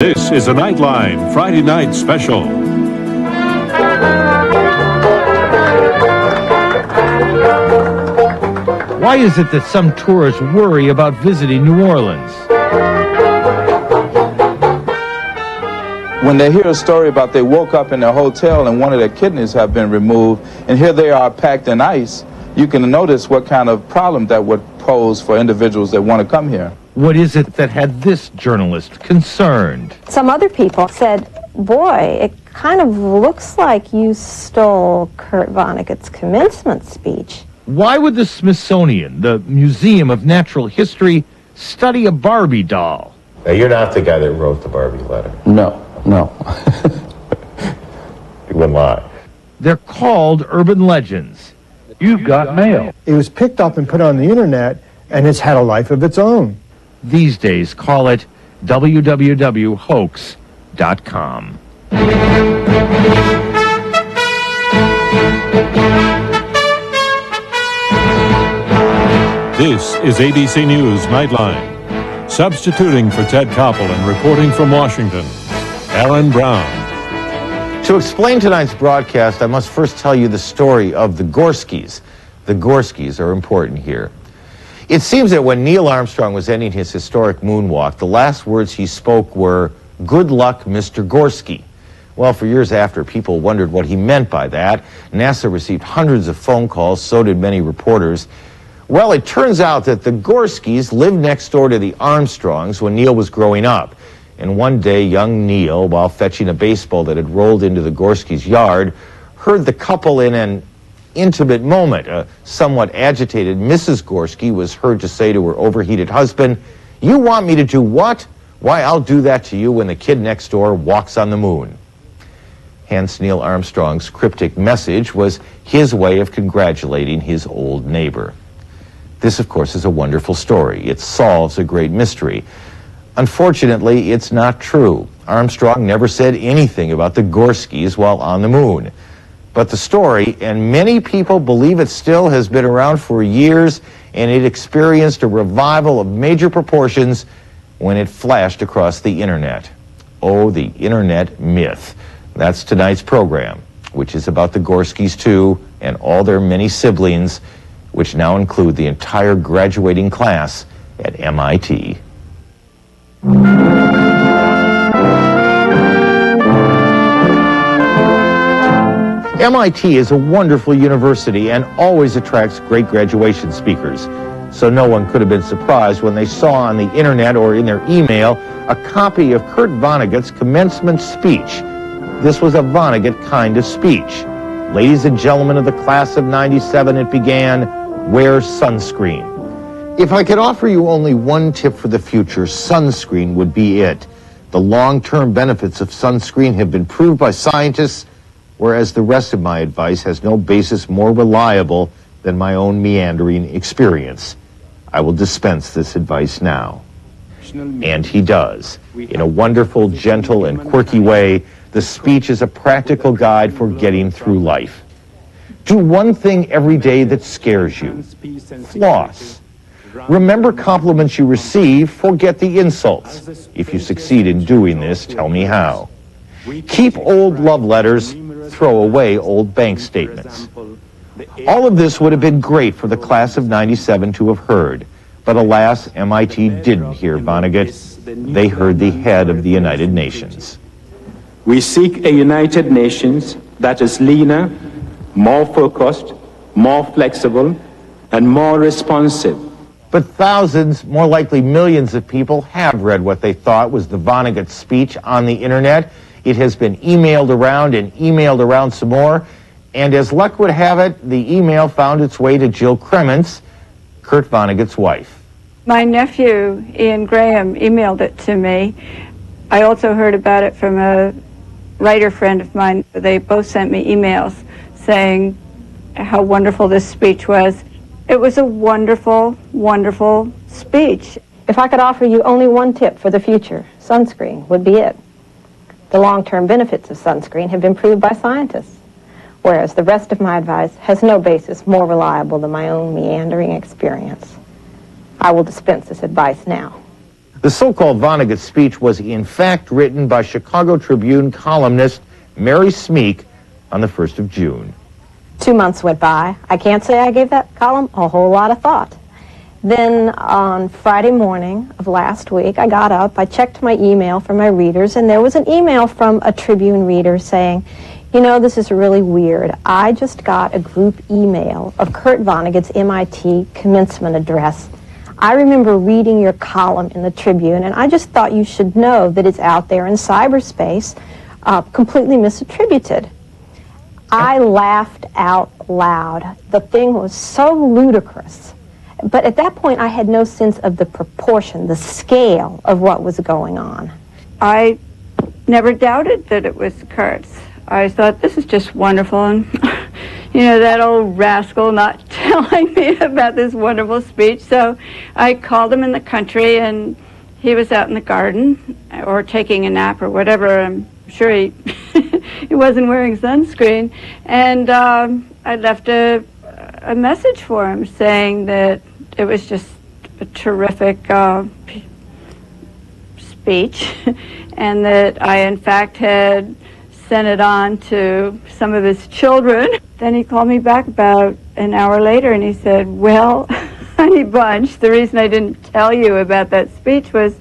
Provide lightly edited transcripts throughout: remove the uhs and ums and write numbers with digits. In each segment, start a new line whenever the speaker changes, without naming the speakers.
This is a Nightline Friday night special.
Why is it that some tourists worry about visiting New Orleans?
When they hear a story about they woke up in a hotel and one of their kidneys have been removed, and here they are packed in ice, you can notice what kind of problem that would pose for individuals that want to come here.
What is it that had this journalist concerned?
Some other people said, boy, it kind of looks like you stole Kurt Vonnegut's commencement speech.
Why would the Smithsonian, the Museum of Natural History, study a Barbie doll?
Now, you're not the guy that wrote the Barbie letter.
No.
You wouldn't lie.
They're called urban legends.
You've got mail. It was picked up and put on the internet, and it's had a life of its own.
These days, call it www.hoax.com.
This is ABC News Nightline. Substituting for Ted Koppel and reporting from Washington, Aaron Brown.
To explain tonight's broadcast, I must first tell you the story of the Gorskys. The Gorskys are important here. It seems that when Neil Armstrong was ending his historic moonwalk, the last words he spoke were, "Good luck, Mr. Gorsky." Well, for years after, people wondered what he meant by that. NASA received hundreds of phone calls, so did many reporters. Well, it turns out that the Gorskys lived next door to the Armstrongs when Neil was growing up. And one day, young Neil, while fetching a baseball that had rolled into the Gorskys' yard, heard the couple in an intimate moment. A somewhat agitated Mrs. Gorsky was heard to say to her overheated husband, "You want me to do what? Why, I'll do that to you when the kid next door walks on the moon." Hence, Neil Armstrong's cryptic message was his way of congratulating his old neighbor. This, of course, is a wonderful story. It solves a great mystery. Unfortunately, it's not true. Armstrong never said anything about the Gorskys while on the moon. But the story, and many people believe it still, has been around for years, and it experienced a revival of major proportions when it flashed across the internet. Oh, the internet myth. That's tonight's program, which is about the Gorskys too, and all their many siblings, which now include the entire graduating class at MIT. MIT is a wonderful university and always attracts great graduation speakers. So no one could have been surprised when they saw on the internet or in their email a copy of Kurt Vonnegut's commencement speech. This was a Vonnegut kind of speech. "Ladies and gentlemen of the class of '97, it began, wear sunscreen." If I could offer you only one tip for the future, sunscreen would be it. The long-term benefits of sunscreen have been proved by scientists, whereas the rest of my advice has no basis more reliable than my own meandering experience. I will dispense this advice now. And he does. In a wonderful, gentle, and quirky way, the speech is a practical guide for getting through life. Do one thing every day that scares you. Floss. Remember compliments you receive, forget the insults. If you succeed in doing this, tell me how. Keep old love letters, throw away old bank statements. All of this would have been great for the class of '97 to have heard, but alas, MIT didn't hear Vonnegut. They heard the head of the United Nations.
We seek a United Nations that is leaner, more focused, more flexible, and more responsive.
But thousands, more likely millions of people have read what they thought was the Vonnegut speech on the internet. It has been emailed around and emailed around some more. And as luck would have it, the email found its way to Jill Kremens, Kurt Vonnegut's wife.
My nephew, Ian Graham, emailed it to me. I also heard about it from a writer friend of mine. They both sent me emails saying how wonderful this speech was. It was a wonderful, wonderful speech.
If I could offer you only one tip for the future, sunscreen would be it. The long-term benefits of sunscreen have been proved by scientists, whereas the rest of my advice has no basis more reliable than my own meandering experience. I will dispense this advice now.
The so-called Vonnegut speech was in fact written by Chicago Tribune columnist Mary Smeek on the 1st of June.
2 months went by. I can't say I gave that column a whole lot of thought. Then on Friday morning of last week, I got up, I checked my email from my readers, and there was an email from a Tribune reader saying, you know, this is really weird. I just got a group email of Kurt Vonnegut's MIT commencement address. I remember reading your column in the Tribune, and I just thought you should know that it's out there in cyberspace, completely misattributed. I laughed out loud. The thing was so ludicrous. But at that point, I had no sense of the proportion, the scale of what was going on.
I never doubted that it was Kurt's. I thought, this is just wonderful. And, you know, that old rascal not telling me about this wonderful speech. So I called him in the country, and he was out in the garden or taking a nap or whatever. I'm sure he, he wasn't wearing sunscreen. And I left a message for him saying that it was just a terrific speech and that I, in fact, had sent it on to some of his children. Then he called me back about an hour later and he said, well, honey bunch, the reason I didn't tell you about that speech was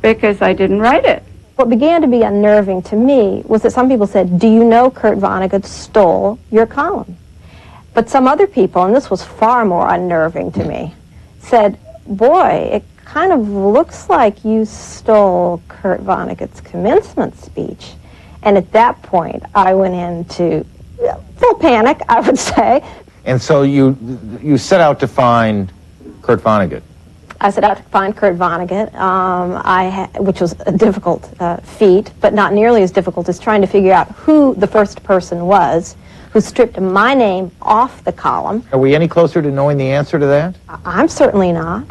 because I didn't write it.
What began to be unnerving to me was that some people said, do you know Kurt Vonnegut stole your column? But some other people, and this was far more unnerving to me, said, boy, it kind of looks like you stole Kurt Vonnegut's commencement speech. And at that point, I went into full panic, I would say.
And so you set out to find Kurt Vonnegut.
I set out to find Kurt Vonnegut, which was a difficult feat, but not nearly as difficult as trying to figure out who the first person was who stripped my name off the column.
Are we any closer to knowing the answer to that?
I'm certainly not.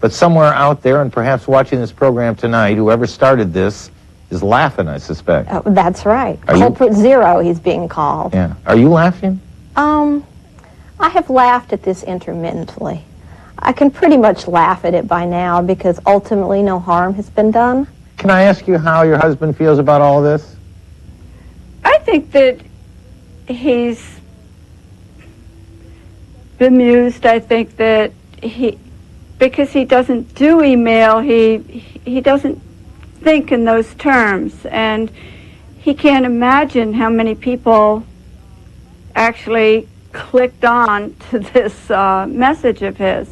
But somewhere out there, and perhaps watching this program tonight, whoever started this is laughing, I suspect.
That's right.
Are
Culprit Zero, he's being called.
Yeah. Are you laughing?
I have laughed at this intermittently. I can pretty much laugh at it by now because ultimately no harm has been done.
Can I ask you how your husband feels about all this?
I think that he's bemused. I think that because he doesn't do email, he doesn't think in those terms, and he can't imagine how many people actually clicked on to this message of his.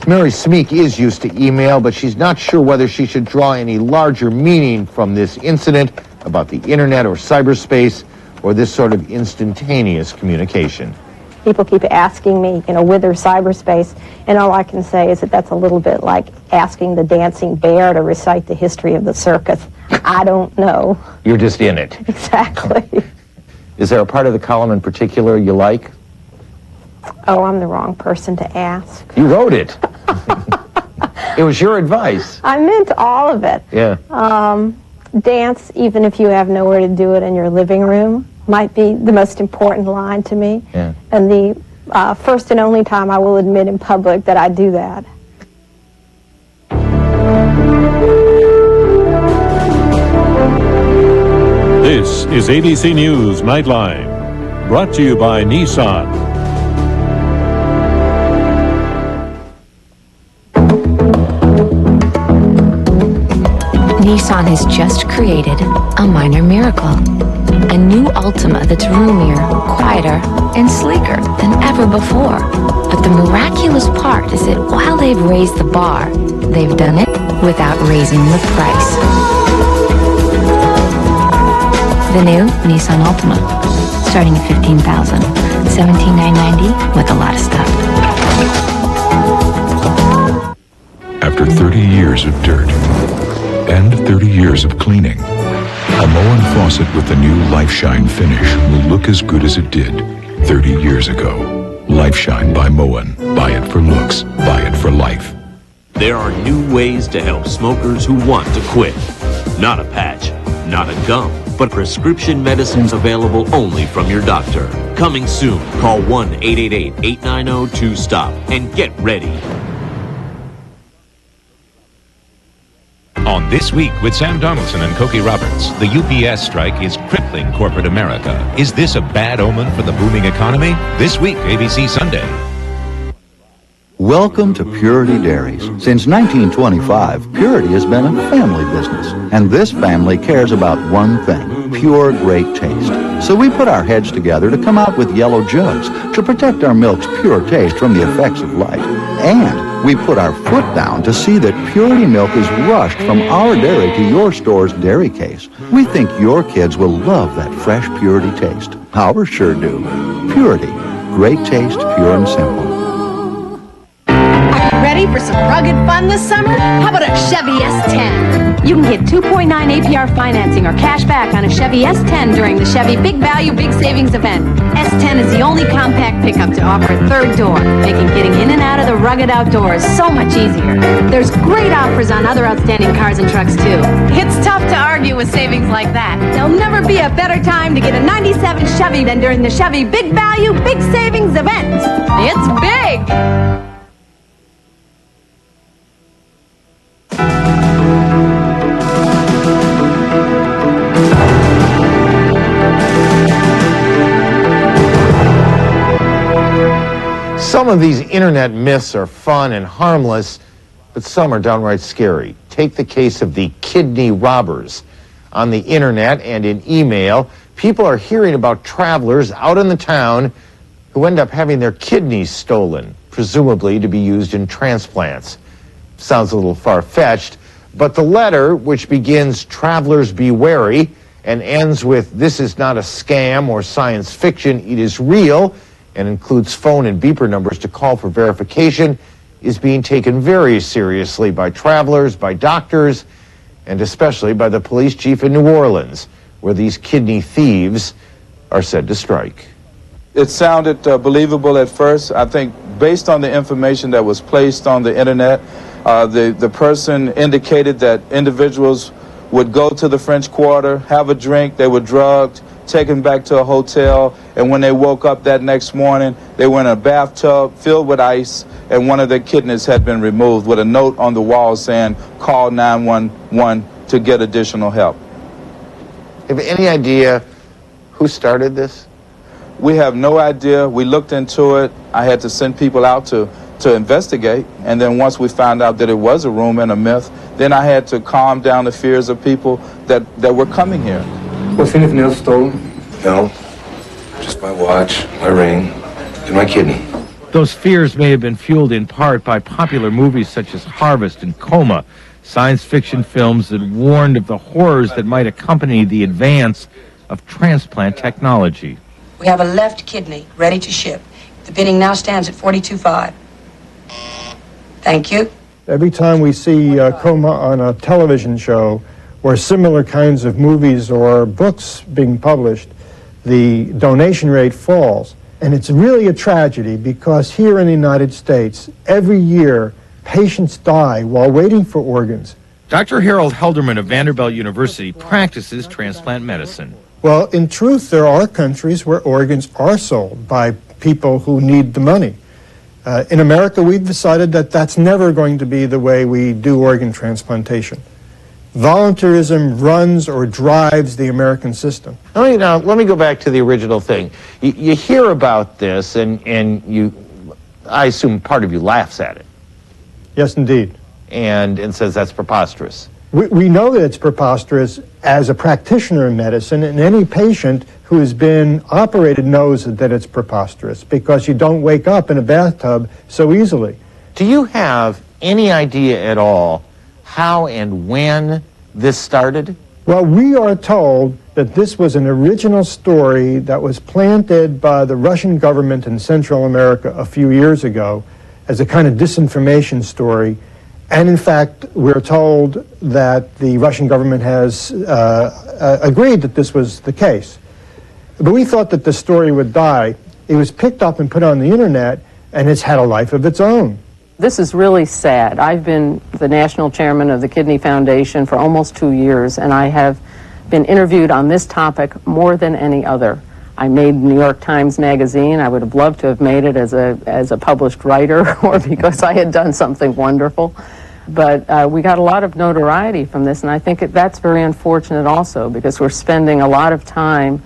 Mary Smeek is used to email, but she's not sure whether she should draw any larger meaning from this incident about the internet or cyberspace or this sort of instantaneous communication.
People keep asking me, whither cyberspace, and all I can say is that that's a little bit like asking the dancing bear to recite the history of the circus. I don't know.
You're just in it.
Exactly.
Is there a part of the column in particular you like?
Oh, I'm the wrong person to ask.
You wrote it. It was your advice.
I meant all of it.
Yeah.
Dance, even if you have nowhere to do it in your living room, might be the most important line to me.
Yeah.
And the first and only time I will admit in public that I do that.
This is ABC News Nightline, brought to you by Nissan.
Nissan has just created a minor miracle. A new Altima that's roomier, quieter, and sleeker than ever before. But the miraculous part is that while they've raised the bar, they've done it without raising the price. The new Nissan Altima, starting at $15,000, $17,990 with a lot of stuff.
After 30 years of dirt and 30 years of cleaning, a Moen faucet with the new LifeShine finish will look as good as it did 30 years ago. LifeShine by Moen. Buy it for looks. Buy it for life.
There are new ways to help smokers who want to quit. Not a patch, not a gum, but prescription medicines available only from your doctor. Coming soon. Call 1-888-890-2STOP and get ready.
On This Week with Sam Donaldson and Cokie Roberts, the UPS strike is crippling corporate America. Is this a bad omen for the booming economy? This week, ABC Sunday.
Welcome to Purity Dairies. Since 1925, Purity has been a family business, and this family cares about one thing: pure, great taste. So we put our heads together to come out with yellow jugs to protect our milk's pure taste from the effects of light. And we put our foot down to see that Purity milk is rushed from our dairy to your store's dairy case. We think your kids will love that fresh Purity taste. Ours sure do. Purity. Great taste, pure and simple.
Ready for some rugged fun this summer? How about a Chevy S10?
You can get 2.9 APR financing or cash back on a Chevy S10 during the Chevy Big Value Big Savings event. S10 is the only compact pickup to offer a third door, making getting in and out of the rugged outdoors so much easier. There's great offers on other outstanding cars and trucks, too.
It's tough to argue with savings like that.
There'll never be a better time to get a 97 Chevy than during the Chevy Big Value Big Savings event. It's big!
Some of these internet myths are fun and harmless, but some are downright scary. Take the case of the kidney robbers. On the internet and in email, people are hearing about travelers out in the town who end up having their kidneys stolen, presumably to be used in transplants. Sounds a little far-fetched, but the letter, which begins "Travelers be wary" and ends with "This is not a scam or science fiction, it is real," and includes phone and beeper numbers to call for verification, is being taken very seriously by travelers, by doctors, and especially by the police chief in New Orleans, where these kidney thieves are said to strike.
It sounded believable at first. I think based on the information that was placed on the internet, the person indicated that individuals would go to the French Quarter, have a drink, they were drugged, taken back to a hotel, and when they woke up that next morning, they were in a bathtub filled with ice, and one of their kidneys had been removed with a note on the wall saying, "Call 911 to get additional help."
Have any idea who started this?
We have no idea. We looked into it. I had to send people out to investigate, and then once we found out that it was a rumor and a myth, then I had to calm down the fears of people that were coming here.
Was anything else stolen? No. Just my watch, my ring, and my kidney.
Those fears may have been fueled in part by popular movies such as Harvest and Coma, science fiction films that warned of the horrors that might accompany the advance of transplant technology.
We have a left kidney ready to ship. The bidding now stands at $42.5. Thank you.
Every time we see coma on a television show or similar kinds of movies or books being published, the donation rate falls. And it's really a tragedy because here in the United States, every year, patients die while waiting for organs.
Dr. Harold Helderman of Vanderbilt University practices transplant medicine.
Well, in truth, there are countries where organs are sold by people who need the money. In America, we've decided that that's never going to be the way we do organ transplantation. Voluntarism runs or drives the American system.
Let me go back to the original thing. You hear about this, and I assume part of you laughs at it.
Yes, indeed.
And says that's preposterous.
We know that it's preposterous as a practitioner in medicine, and any patient who has been operated knows that it's preposterous because you don't wake up in a bathtub so easily.
Do you have any idea at all how and when this started?
Well, we are told that this was an original story that was planted by the Russian government in Central America a few years ago as a kind of disinformation story. And in fact, we're told that the Russian government has agreed that this was the case. But we thought that the story would die. It was picked up and put on the internet, and it's had a life of its own.
This is really sad. I've been the national chairman of the Kidney Foundation for almost 2 years, and I have been interviewed on this topic more than any other. I made New York Times Magazine. I would have loved to have made it as a published writer or because I had done something wonderful. But we got a lot of notoriety from this, and I think that's very unfortunate also, because we're spending a lot of time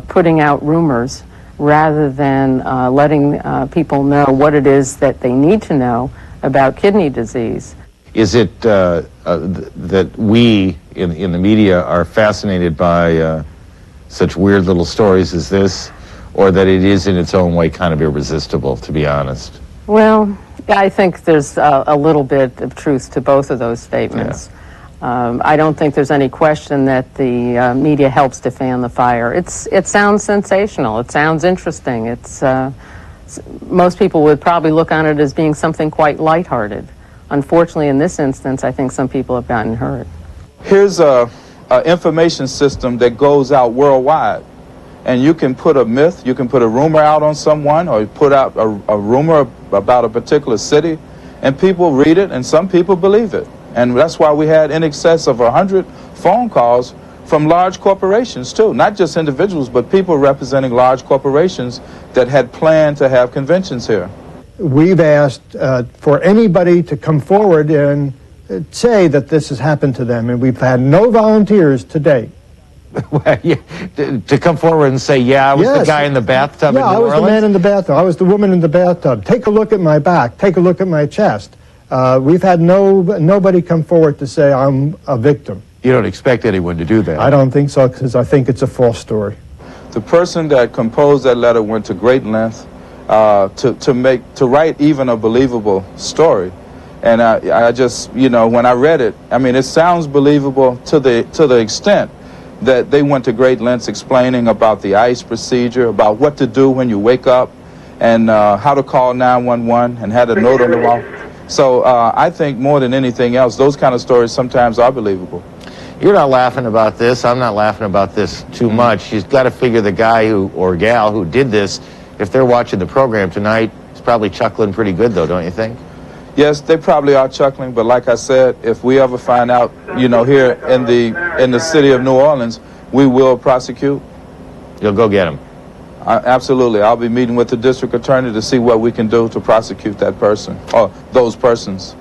putting out rumors rather than letting people know what it is that they need to know about kidney disease.
Is it that we in the media are fascinated by such weird little stories as this, or that it is in its own way kind of irresistible, to be honest?
Well, I think there's a little bit of truth to both of those statements. Yeah. I don't think there's any question that the media helps to fan the fire. It sounds sensational. It sounds interesting. Most people would probably look on it as being something quite lighthearted. Unfortunately, in this instance, I think some people have gotten hurt.
Here's an information system that goes out worldwide. And you can put a myth, you can put a rumor out on someone, or put out a rumor about a particular city, and people read it, and some people believe it. And that's why we had in excess of 100 phone calls from large corporations, too. Not just individuals, but people representing large corporations that had planned to have conventions here.
We've asked for anybody to come forward and say that this has happened to them, and we've had no volunteers to date.
Well, yeah, to come forward and say, yeah, I was the guy in the bathtub in New Orleans?
Yeah, I was the man in the bathtub. I was the woman in the bathtub. Take a look at my back. Take a look at my chest. We've had nobody come forward to say I'm a victim.
You don't expect anyone to do that?
I don't think so, because I think it's a false story.
The person that composed that letter went to great length to write even a believable story. And I just, you know, when I read it, I mean, it sounds believable to the extent that they went to great lengths explaining about the ICE procedure, about what to do when you wake up, and how to call 911, and had a note on the wall. So I think more than anything else, those kind of stories sometimes are believable.
You're not laughing about this. I'm not laughing about this too much. You've got to figure the guy or gal who did this, if they're watching the program tonight, is probably chuckling pretty good, though, don't you think?
Yes, they probably are chuckling, but like I said, if we ever find out, you know, here in the city of New Orleans, we will prosecute.
You'll go get him?
Absolutely. I'll be meeting with the district attorney to see what we can do to prosecute that person, or those persons.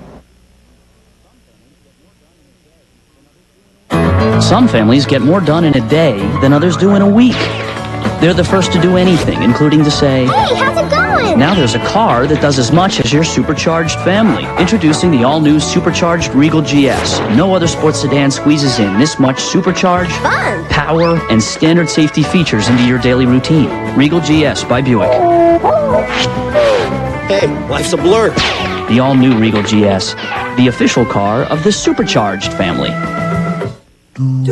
Some families get more done in a day than others do in a week. They're the first to do anything, including to say,
"Hey, how's it going?"
Now there's a car that does as much as your supercharged family. Introducing the all-new supercharged Regal GS. No other sports sedan squeezes in this much supercharged
fun,
power, and standard safety features into your daily routine. Regal GS by Buick.
Hey, life's a blur.
The all-new Regal GS, the official car of the supercharged family.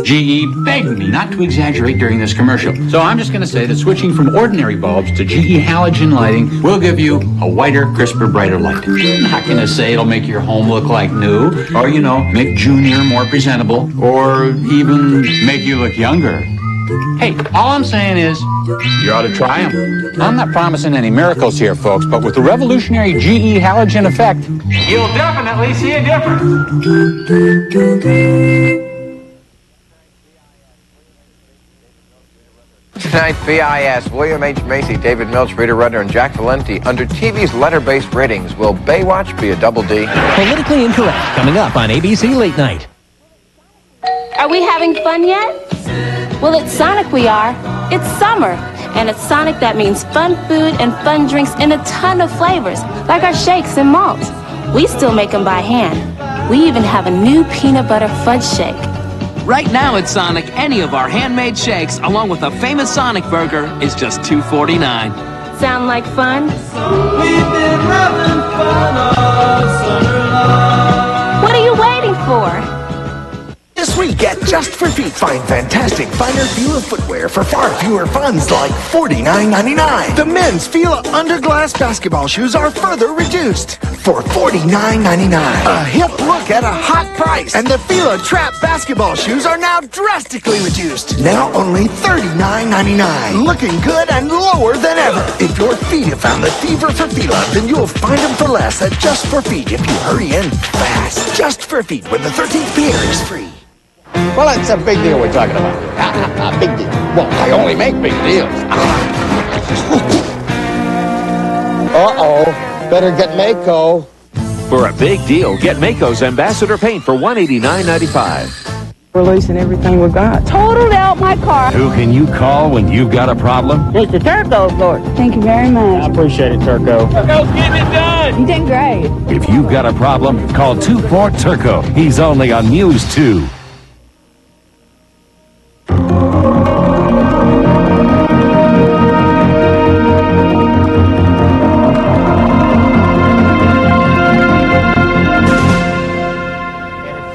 GE begged me not to exaggerate during this commercial, so I'm just going to say that switching from ordinary bulbs to GE halogen lighting will give you a whiter, crisper, brighter light. I'm not going to say it'll make your home look like new, or, you know, make Junior more presentable, or even make you look younger. Hey, all I'm saying is, you ought to try them. I'm not promising any miracles here, folks, but with the revolutionary GE halogen effect, you'll definitely see a difference.
Tonight's BIS, William H. Macy, David Milch, Rita Rudner, and Jack Valenti. Under TV's letter-based ratings, will Baywatch be a double D?
Politically Incorrect, coming up on ABC Late Night.
Are we having fun yet? Well, at Sonic we are. It's summer. And at Sonic, that means fun food and fun drinks in a ton of flavors, like our shakes and malts. We still make them by hand. We even have a new peanut butter fudge shake.
Right now at Sonic, any of our handmade shakes, along with a famous Sonic burger, is just $2.49.
Sound like fun?
We've been having fun all summer long.
What are you waiting for?
This week at Just for Feet, find fantastic finer Fila footwear for far fewer funds like $49.99. The men's Fila Underglass basketball shoes are further reduced for $49.99. A hip look at a hot price. And the Fila Trap basketball shoes are now drastically reduced. Now only $39.99. Looking good and lower than ever. If your feet have found the fever for Fila, then you'll find them for less at Just for Feet if you hurry in fast. Just for Feet, when the 13th pair is free.
Well, it's a big deal we're talking about. A big deal. Well, I only make big deals. Uh-oh. Better get Mako.
For a big deal, get Maaco's Ambassador Paint for $189.95.
We're losing everything we've got. Totaled out my car.
Who can you call when you've got a problem?
Mr. Turco, of course. Thank you very much.
I appreciate it, Turco.
Turco's getting it done. You did great.
If you've got a problem, call 24-TURCO. He's only on News 2.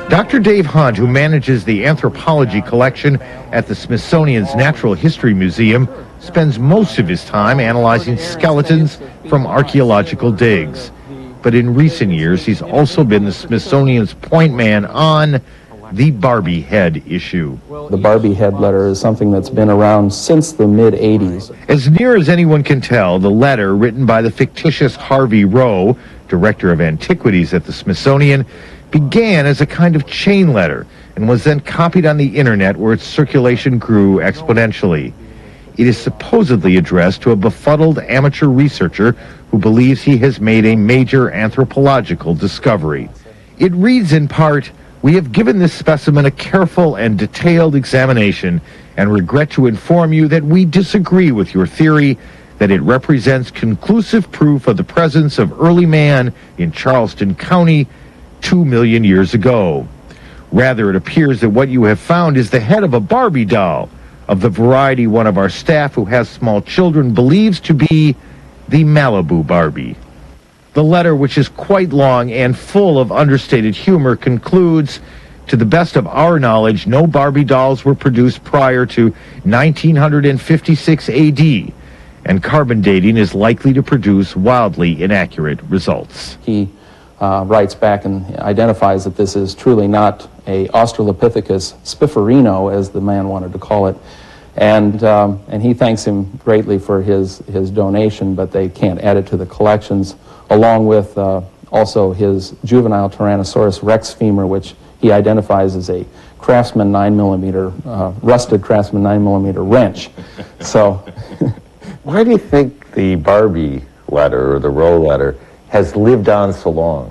Dr. Dave Hunt, who manages the anthropology collection at the Smithsonian's Natural History Museum, spends most of his time analyzing skeletons from archaeological digs. But in recent years, he's also been the Smithsonian's point man on the Barbie head issue.
The Barbie head letter is something that's been around since the mid-'80s.
As near as anyone can tell, the letter, written by the fictitious Harvey Rowe, director of antiquities at the Smithsonian, began as a kind of chain letter and was then copied on the internet, where its circulation grew exponentially. It is supposedly addressed to a befuddled amateur researcher who believes he has made a major anthropological discovery. It reads in part, "We have given this specimen a careful and detailed examination and regret to inform you that we disagree with your theory that it represents conclusive proof of the presence of early man in Charleston County 2 million years ago. Rather, it appears that what you have found is the head of a Barbie doll, of the variety one of our staff who has small children believes to be the Malibu Barbie." The letter, which is quite long and full of understated humor, concludes, "To the best of our knowledge, no Barbie dolls were produced prior to 1956 AD, and carbon dating is likely to produce wildly inaccurate results."
He writes back and identifies that this is truly not a Australopithecus spifferino, as the man wanted to call it, and he thanks him greatly for his donation, but they can't add it to the collections, along with also his juvenile Tyrannosaurus rex femur, which he identifies as a Craftsman 9mm, rusted Craftsman 9mm wrench. So,
why do you think the Barbie letter, or the Rowe letter, has lived on so long?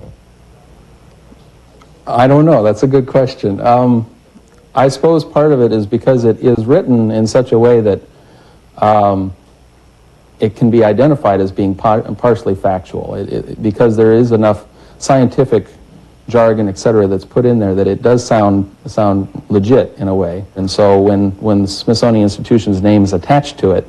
I don't know. That's a good question. I suppose part of it is because it is written in such a way that it can be identified as being partially factual. Because there is enough scientific jargon, etc., that's put in there that it does sound legit in a way. And so when the Smithsonian Institution's name is attached to it,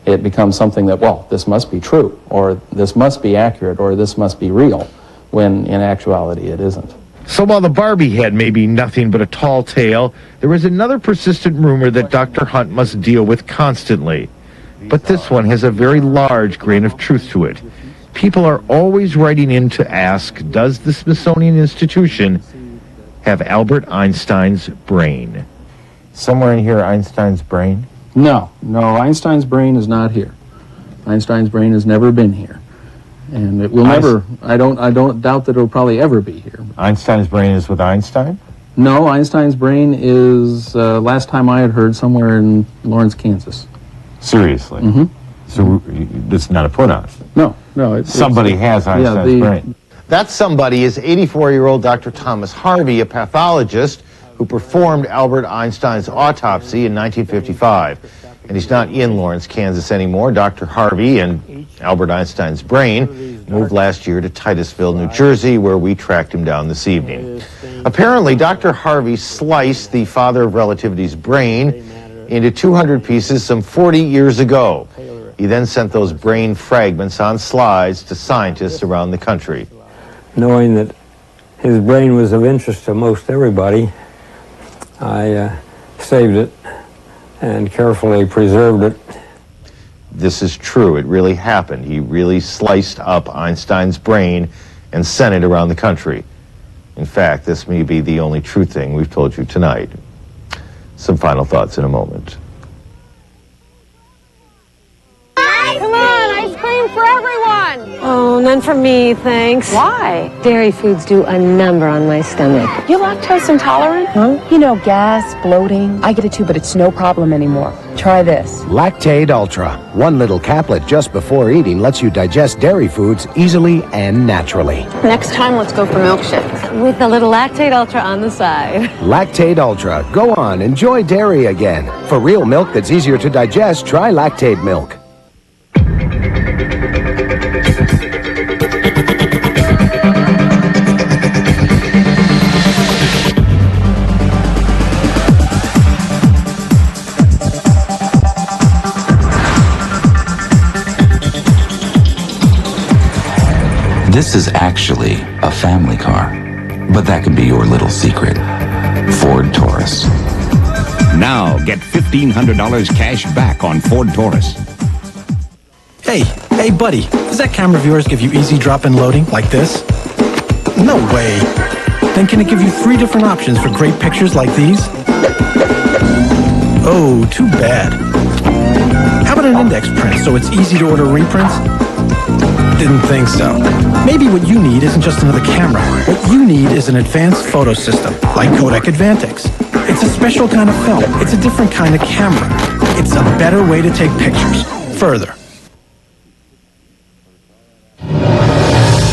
it becomes something that, well, this must be true, or this must be accurate, or this must be real, when in actuality it isn't.
So while the Barbie head may be nothing but a tall tale, there is another persistent rumor that Dr. Hunt must deal with constantly. But this one has a very large grain of truth to it. People are always writing in to ask, does the Smithsonian Institution have Albert Einstein's brain?
Somewhere in here, Einstein's brain?
No, Einstein's brain is not here. Einstein's brain has never been here. And it will never, I don't doubt that it will probably ever be here.
Einstein's brain is with Einstein?
No, Einstein's brain is, last time I had heard, somewhere in Lawrence, Kansas.
Seriously?
Mm-hmm.
So it's not a put-on?
No.
Somebody has Einstein's brain. That somebody is 84-year-old Dr. Thomas Harvey, a pathologist who performed Albert Einstein's autopsy in 1955. And he's not in Lawrence, Kansas anymore. Dr. Harvey and Albert Einstein's brain moved last year to Titusville, New Jersey, where we tracked him down this evening. Apparently, Dr. Harvey sliced the father of relativity's brain into 200 pieces some 40 years ago. He then sent those brain fragments on slides to scientists around the country.
Knowing that his brain was of interest to most everybody, I saved it and carefully preserved it.
This is true. It really happened. He really sliced up Einstein's brain and sent it around the country. In fact, this may be the only true thing we've told you tonight. Some final thoughts in a moment.
Come on, ice cream
for everyone.
Oh, none for me, thanks.
Why?
Dairy foods do a number on my stomach.
You lactose intolerant?
Huh?
You know, gas, bloating. I get it too, but it's no problem anymore. Try this.
Lactaid Ultra. One little caplet just before eating lets you digest dairy foods easily and naturally.
Next time, let's go for milkshakes.
With a little Lactaid Ultra on the side.
Lactaid Ultra. Go on, enjoy dairy again. For real milk that's easier to digest, try Lactaid milk.
This is actually a family car, but that can be your little secret. Ford Taurus.
Now get $1,500 cash back on Ford Taurus.
Hey buddy, does that camera of yours give you easy drop-in loading like this? No way. Then can it give you 3 different options for great pictures like these? Oh, too bad. How about an index print so it's easy to order reprints? Didn't think so. Maybe what you need isn't just another camera. What you need is an advanced photo system, like Kodak Advantix. It's a special kind of film. It's a different kind of camera. It's a better way to take pictures. Further.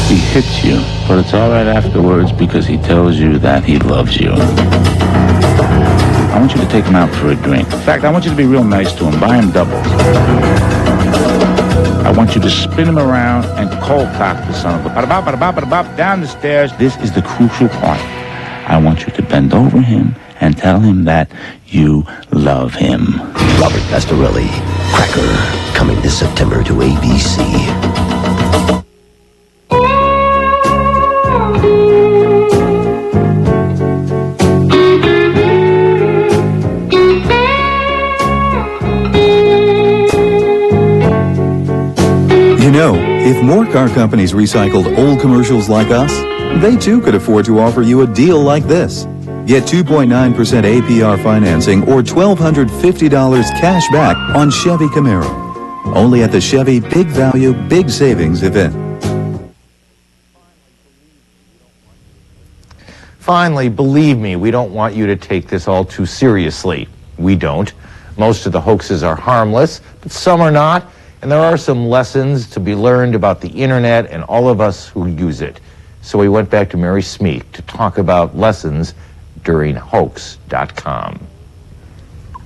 He hits you, but it's all right afterwards because he tells you that he loves you. I want you to take him out for a drink. In fact, I want you to be real nice to him. Buy him doubles. I want you to spin him around and cold cock the son of a ba-da-bop, ba-da-bop, ba-da-bop, down the stairs. This is the crucial part. I want you to bend over him and tell him that you love him.
Robert Pastorelli, Cracker, coming this September to ABC.
You know, if more car companies recycled old commercials like us, they too could afford to offer you a deal like this. Get 2.9% APR financing or $1,250 cash back on Chevy Camaro. Only at the Chevy Big Value, Big Savings event.
Finally, believe me, we don't want you to take this all too seriously. We don't. Most of the hoaxes are harmless, but some are not. And there are some lessons to be learned about the internet and all of us who use it. So we went back to Mary Smeek to talk about lessons during Hoax.com.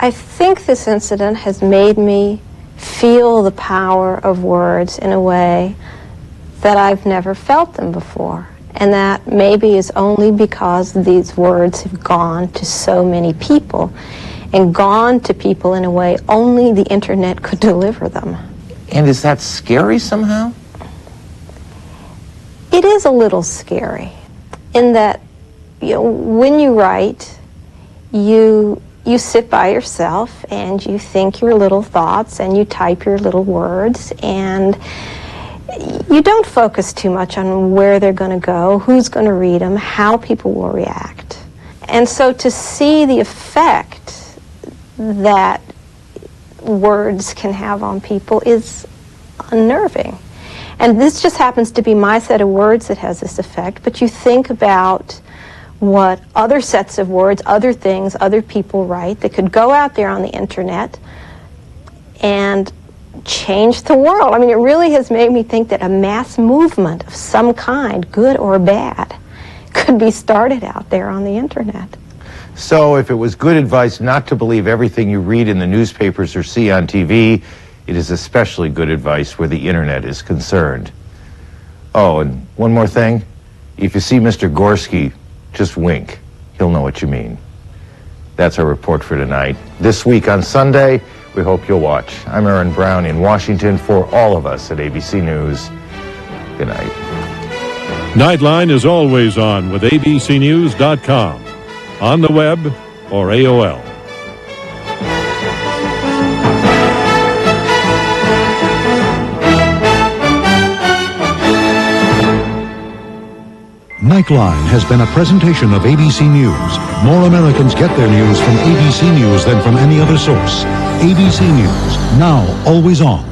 I think this incident has made me feel the power of words in a way that I've never felt them before. And that maybe is only because these words have gone to so many people and gone to people in a way only the internet could deliver them.
And is that scary somehow?
It is a little scary in that, you know, when you write, you sit by yourself and you think your little thoughts and you type your little words and you don't focus too much on where they're going to go, who's going to read them, how people will react. And so to see the effect that words can have on people is unnerving. And this just happens to be my set of words that has this effect, but you think about what other sets of words, other things, other people write that could go out there on the internet and change the world. I mean, it really has made me think that a mass movement of some kind, good or bad, could be started out there on the internet.
So if it was good advice not to believe everything you read in the newspapers or see on TV, it is especially good advice where the internet is concerned. Oh, and one more thing. If you see Mr. Gorski, just wink. He'll know what you mean. That's our report for tonight. This week on Sunday, we hope you'll watch. I'm Aaron Brown in Washington for all of us at ABC News. Good night.
Nightline is always on with abcnews.com. On the web or AOL.
Nightline has been a presentation of ABC News. More Americans get their news from ABC News than from any other source. ABC News, now always on.